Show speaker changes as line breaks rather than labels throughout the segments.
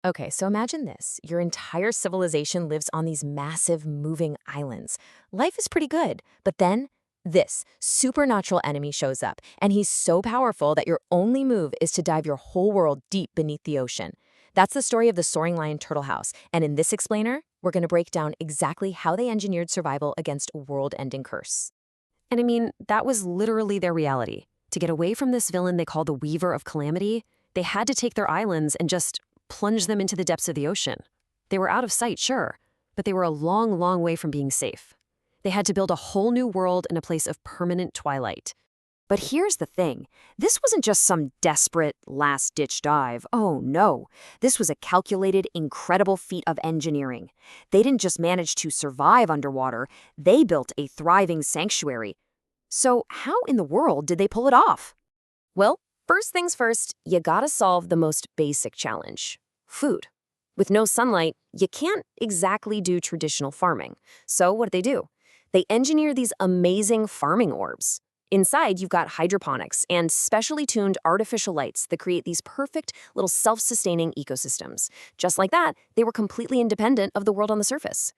Okay, so imagine this. Your entire civilization lives on these massive moving islands. Life is pretty good, but then this supernatural enemy shows up, and he's so powerful that your only move is to dive your whole world deep beneath the ocean. That's the story of the Soaring Lion Turtle House, and in this explainer, we're going to break down exactly how they engineered survival against a world-ending curse.
And I mean, that was literally their reality. To get away from this villain they call the Weaver of Calamity, they had to take their islands and just plunge them into the depths of the ocean. They were out of sight, sure, but they were a long, long way from being safe. They had to build a whole new world in a place of permanent twilight. But here's the thing. This wasn't just some desperate, last-ditch dive. Oh, no. This was a calculated, incredible feat of engineering. They didn't just manage to survive underwater, they built a thriving sanctuary. So how in the world did they pull it off? Well, first things first, you gotta solve the most basic challenge: food. With no sunlight, you can't exactly do traditional farming. So what do? They engineer these amazing farming orbs. Inside, you've got hydroponics and specially tuned artificial lights that create these perfect little self-sustaining ecosystems. Just like that, they were completely independent of the world on the surface.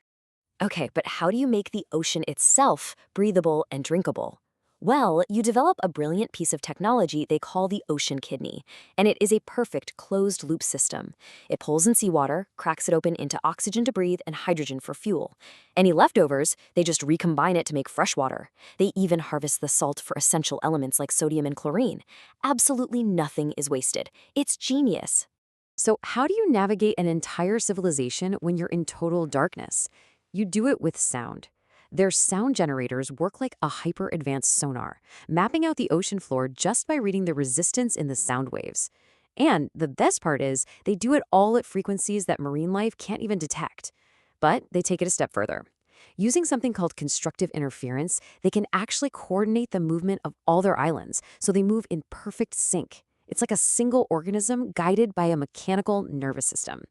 Okay, but how do you make the ocean itself breathable and drinkable? Well, you develop a brilliant piece of technology they call the ocean kidney, and it is a perfect closed-loop system. It pulls in seawater, cracks it open into oxygen to breathe and hydrogen for fuel. Any leftovers, they just recombine it to make fresh water. They even harvest the salt for essential elements like sodium and chlorine. Absolutely nothing is wasted. It's genius.
So how do you navigate an entire civilization when you're in total darkness? You do it with sound. Their sound generators work like a hyper-advanced sonar, mapping out the ocean floor just by reading the resistance in the sound waves. And the best part is, they do it all at frequencies that marine life can't even detect. But they take it a step further. Using something called constructive interference, they can actually coordinate the movement of all their islands, so they move in perfect sync. It's like a single organism guided by a mechanical nervous system.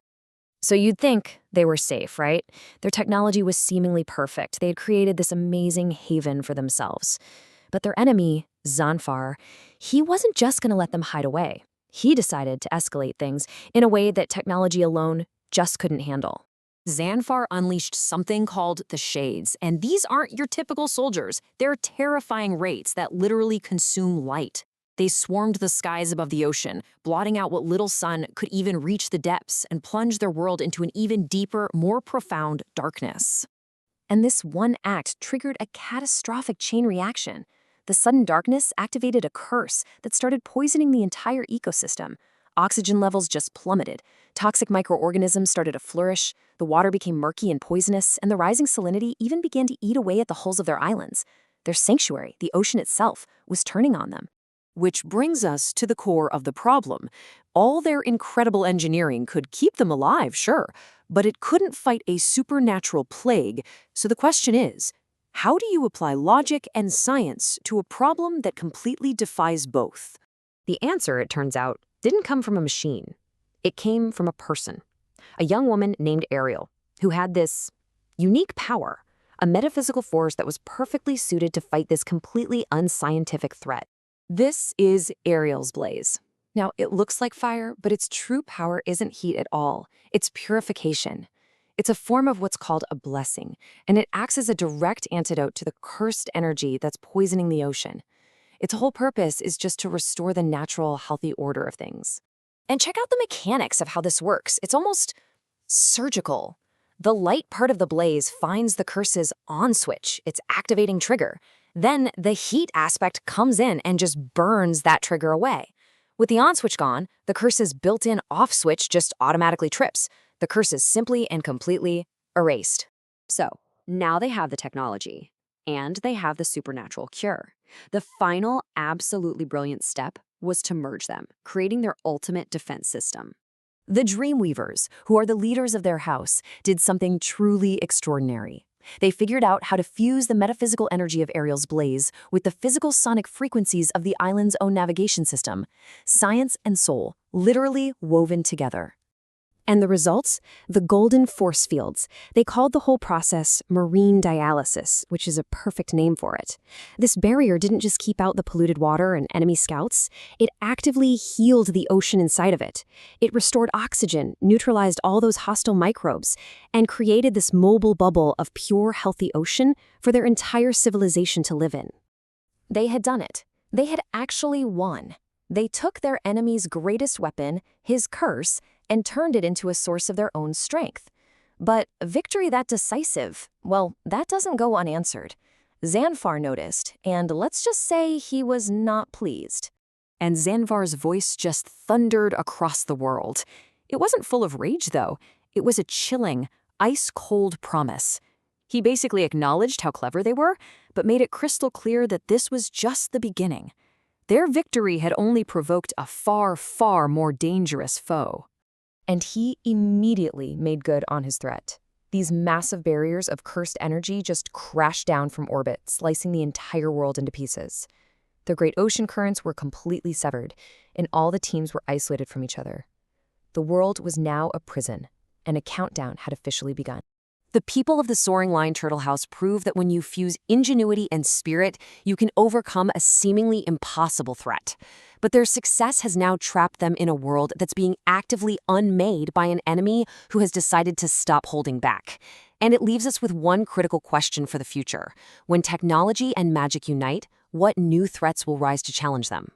So you'd think they were safe, right? Their technology was seemingly perfect. They had created this amazing haven for themselves. But their enemy, Zanfar, he wasn't just going to let them hide away. He decided to escalate things in a way that technology alone just couldn't handle.
Zanfar unleashed something called the Shades, and these aren't your typical soldiers. They're terrifying wraiths that literally consume light. They swarmed the skies above the ocean, blotting out what little sun could even reach the depths and plunge their world into an even deeper, more profound darkness.
And this one act triggered a catastrophic chain reaction. The sudden darkness activated a curse that started poisoning the entire ecosystem. Oxygen levels just plummeted. Toxic microorganisms started to flourish. The water became murky and poisonous, and the rising salinity even began to eat away at the hulls of their islands. Their sanctuary, the ocean itself, was turning on them.
Which brings us to the core of the problem. All their incredible engineering could keep them alive, sure, but it couldn't fight a supernatural plague. So the question is, how do you apply logic and science to a problem that completely defies both?
The answer, it turns out, didn't come from a machine. It came from a person, a young woman named Ariel, who had this unique power, a metaphysical force that was perfectly suited to fight this completely unscientific threat.
This is Ariel's blaze.
Now, it looks like fire, but its true power isn't heat at all. It's purification. It's a form of what's called a blessing, and it acts as a direct antidote to the cursed energy that's poisoning the ocean. Its whole purpose is just to restore the natural, healthy order of things.
And check out the mechanics of how this works. It's almost surgical. The light part of the blaze finds the curse's on switch, its activating trigger. Then the heat aspect comes in and just burns that trigger away. With the on switch gone, the curse's built-in off switch just automatically trips. The curse is simply and completely erased.
So, now they have the technology, and they have the supernatural cure. The final, absolutely brilliant step was to merge them, creating their ultimate defense system.
The Dreamweavers, who are the leaders of their house, did something truly extraordinary. They figured out how to fuse the metaphysical energy of Ariel's blaze with the physical sonic frequencies of the island's own navigation system. Science and soul, literally woven together.
And the results? The golden force fields. They called the whole process marine dialysis, which is a perfect name for it. This barrier didn't just keep out the polluted water and enemy scouts, it actively healed the ocean inside of it. It restored oxygen, neutralized all those hostile microbes, and created this mobile bubble of pure, healthy ocean for their entire civilization to live in.
They had done it. They had actually won. They took their enemy's greatest weapon, his curse, and turned it into a source of their own strength. But victory that decisive, well, that doesn't go unanswered. Xanfar noticed, and let's just say he was not pleased.
And Xanvar's voice just thundered across the world. It wasn't full of rage, though. It was a chilling, ice-cold promise. He basically acknowledged how clever they were, but made it crystal clear that this was just the beginning. Their victory had only provoked a far, far more dangerous foe.
And he immediately made good on his threat. These massive barriers of cursed energy just crashed down from orbit, slicing the entire world into pieces. The great ocean currents were completely severed, and all the teams were isolated from each other. The world was now a prison, and a countdown had officially begun.
The people of the Soaring Line Turtle House prove that when you fuse ingenuity and spirit, you can overcome a seemingly impossible threat. But their success has now trapped them in a world that's being actively unmade by an enemy who has decided to stop holding back. And it leaves us with one critical question for the future. When technology and magic unite, what new threats will rise to challenge them?